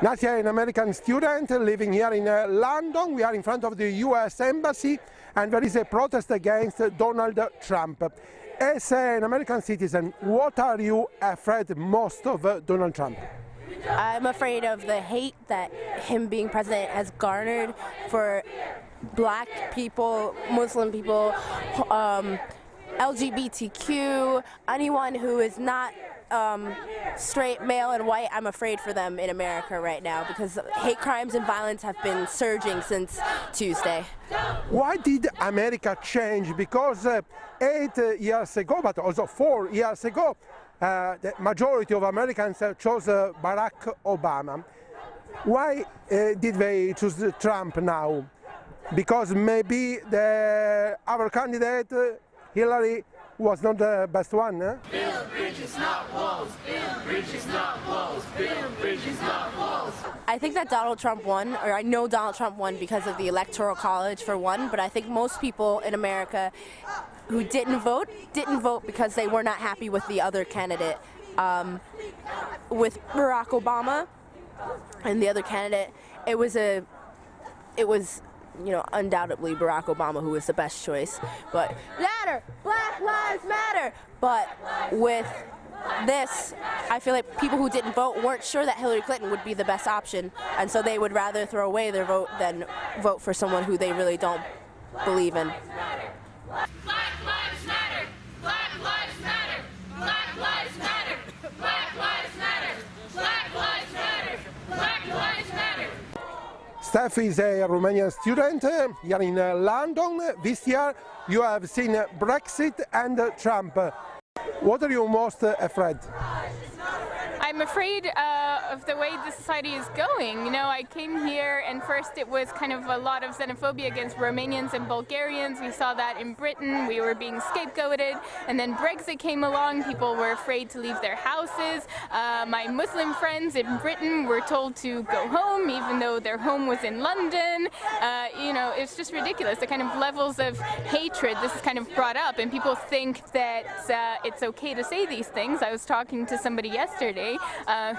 Nasia, an American student living here in London. We are in front of the US Embassy and there is a protest against Donald Trump. As an American citizen, what are you afraid most of Donald Trump? I'm afraid of the hate that him being president has garnered for black people, Muslim people, LGBTQ, anyone who is not straight, male, and white. I'm afraid for them in America right now because hate crimes and violence have been surging since Tuesday. Why did America change? Because 8 years ago, but also 4 years ago, the majority of Americans chose Barack Obama. Why did they choose Trump now? Because maybe our candidate, Hillary, was not the best one, eh? Build bridges, not walls. Build bridges, not walls. Build bridges, not walls. I think that Donald Trump won, or I know Donald Trump won because of the Electoral College for one, but I think most people in America who didn't vote because they were not happy with the other candidate. With Barack Obama and the other candidate, it was undoubtedly Barack Obama who was the best choice. But Black Lives Matter. But with this, I feel like people who didn't vote weren't sure that Hillary Clinton would be the best option, and so they would rather throw away their vote than vote for someone who they really don't believe in. Black Lives Matter. Black Lives Matter. Black Lives Matter. Black Lives Matter. Black Lives Matter. Black Lives Matter. Steph is a Romanian student here in London. This year you have seen Brexit and Trump. What are you most afraid? I'm afraid of the way the society is going. You know, I came here and first it was kind of a lot of xenophobia against Romanians and Bulgarians. We saw that in Britain. We were being scapegoated. And then Brexit came along. People were afraid to leave their houses. My Muslim friends in Britain were told to go home even though their home was in London. You know, it's just ridiculous. The kind of levels of hatred this is kind of brought up, and people think that it's okay to say these things. I was talking to somebody yesterday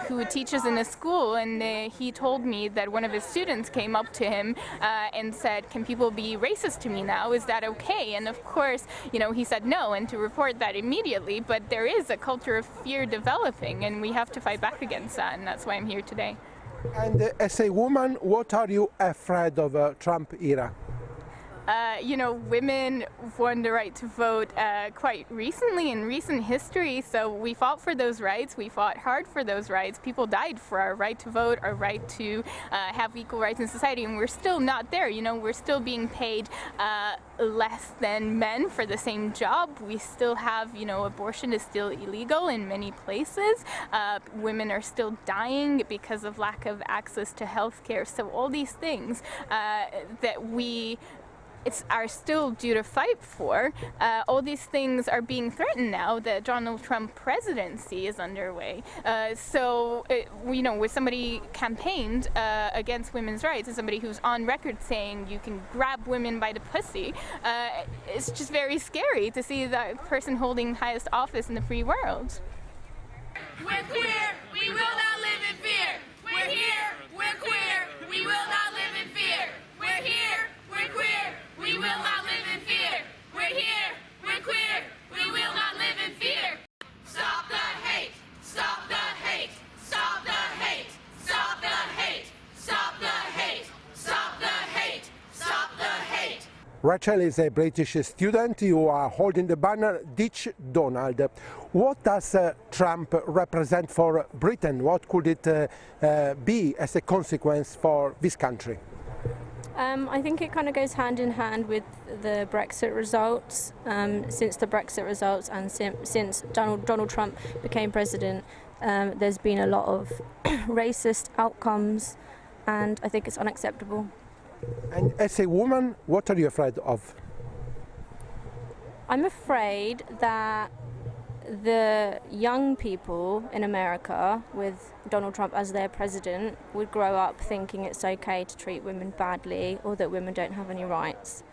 who teaches in a school, and he told me that one of his students came up to him and said, "Can people be racist to me now? Is that okay?" And of course, you know, he said no, and to report that immediately. But there is a culture of fear developing, and we have to fight back against that, and that's why I'm here today. And as a woman, what are you afraid of Trump era? You know, women won the right to vote quite recently in recent history, so we fought for those rights, we fought hard for those rights. People died for our right to vote, our right to have equal rights in society, and we're still not there. You know, we're still being paid less than men for the same job. We still have, you know, abortion is still illegal in many places. Women are still dying because of lack of access to health care. So all these things that we are still due to fight for. All these things are being threatened now that Donald Trump presidency is underway. You know, with somebody campaigned against women's rights and somebody who's on record saying you can grab women by the pussy, it's just very scary to see that person holding highest office in the free world. We're queer. We will not live in fear. We're here. We're queer. We will not live in fear. We're here. We're queer. We will not live in fear. We're here. We're queer. We will not live in fear. Stop the hate. Stop the hate. Stop the hate. Stop the hate. Stop the hate. Stop the hate. Stop the hate. Rachel is a British student. You are holding the banner Ditch Donald. What does Trump represent for Britain? What could it be as a consequence for this country? I think it kind of goes hand in hand with the Brexit results. Since the Brexit results and since Donald Trump became president, there's been a lot of racist outcomes, and I think it's unacceptable. And as a woman, what are you afraid of? I'm afraid that the young people in America, with Donald Trump as their president, would grow up thinking it's okay to treat women badly or that women don't have any rights.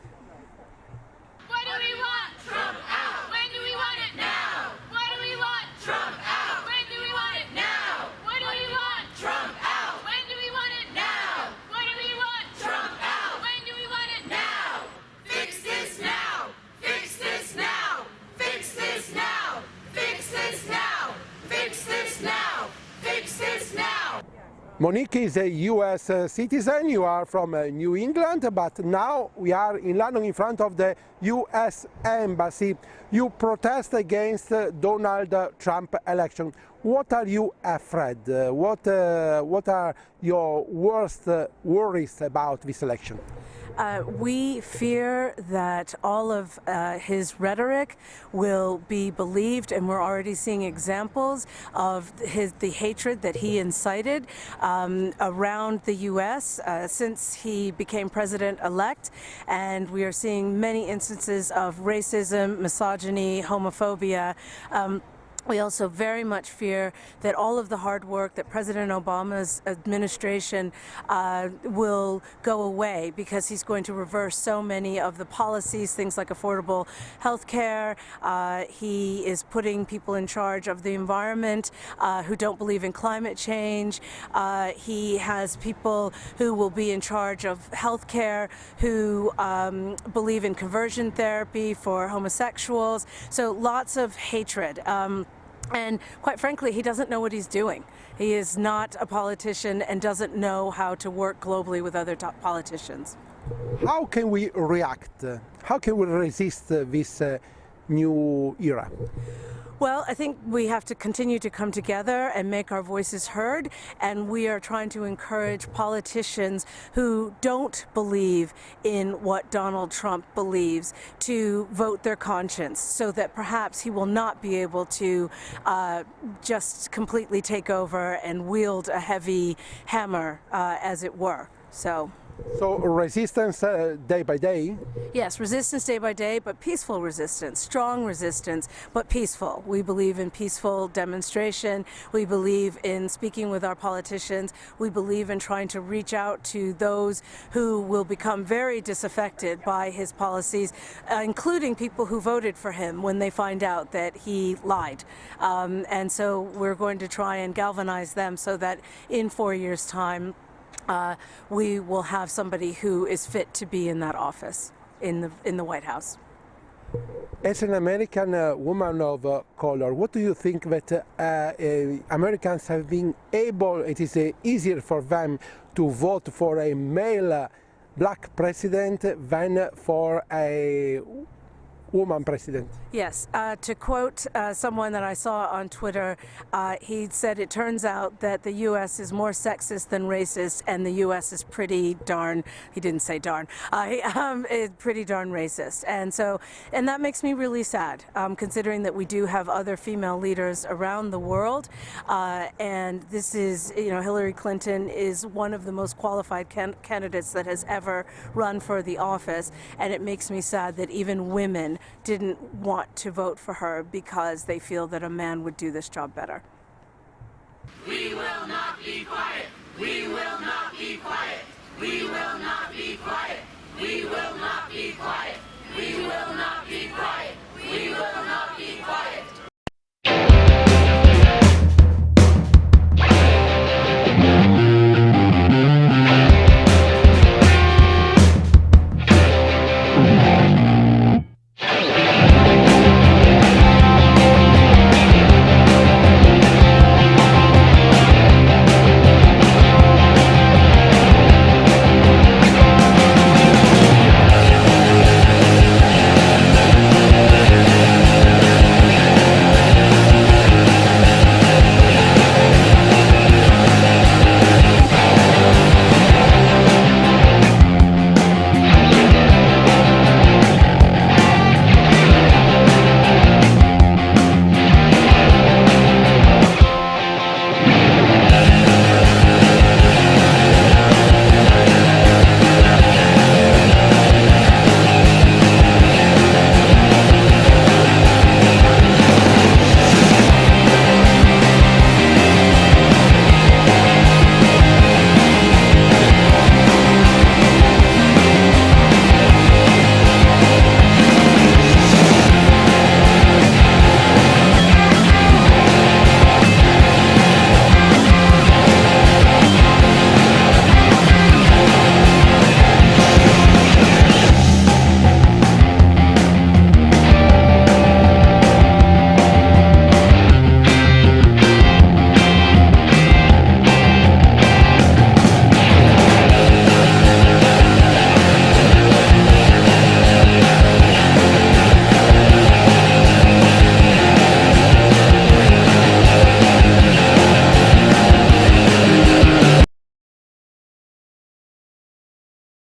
What do we want? Trump out. When do we want it? Now. What do we want? Trump out. When do we want it? Now. What do we want? Trump out. When do we Monique is a US citizen. You are from New England, but now we are in London in front of the US Embassy. You protest against Donald Trump election. What are you afraid? What are your worst worries about this election? We fear that all of his rhetoric will be believed, and we're already seeing examples of the hatred that he incited around the U.S. Since he became president-elect, and we are seeing many instances of racism, misogyny, homophobia. We also very much fear that all of the hard work that President Obama's administration will go away because he's going to reverse so many of the policies, things like affordable health care. He is putting people in charge of the environment who don't believe in climate change. He has people who will be in charge of health care who believe in conversion therapy for homosexuals. So lots of hatred. And quite frankly, he doesn't know what he's doing. He is not a politician and doesn't know how to work globally with other top politicians. How can we react? How can we resist this new era? Well, I think we have to continue to come together and make our voices heard, and we are trying to encourage politicians who don't believe in what Donald Trump believes to vote their conscience so that perhaps he will not be able to just completely take over and wield a heavy hammer, as it were. So resistance day by day? Yes, resistance day by day, but peaceful resistance, strong resistance, but peaceful. We believe in peaceful demonstration. We believe in speaking with our politicians. We believe in trying to reach out to those who will become very disaffected by his policies, including people who voted for him when they find out that he lied. And so we're going to try and galvanize them so that in 4 years' time, we will have somebody who is fit to be in that office in the White House. As an American woman of color, what do you think that Americans have been able, it is easier for them to vote for a male black president than for a woman president? Yes, to quote someone that I saw on Twitter, he said it turns out that the U.S. is more sexist than racist, and the U.S. is pretty darn, he didn't say darn, is pretty darn racist. And that makes me really sad, considering that we do have other female leaders around the world. And this is, Hillary Clinton is one of the most qualified candidates that has ever run for the office, and it makes me sad that even women didn't want to vote for her because they feel that a man would do this job better. We will not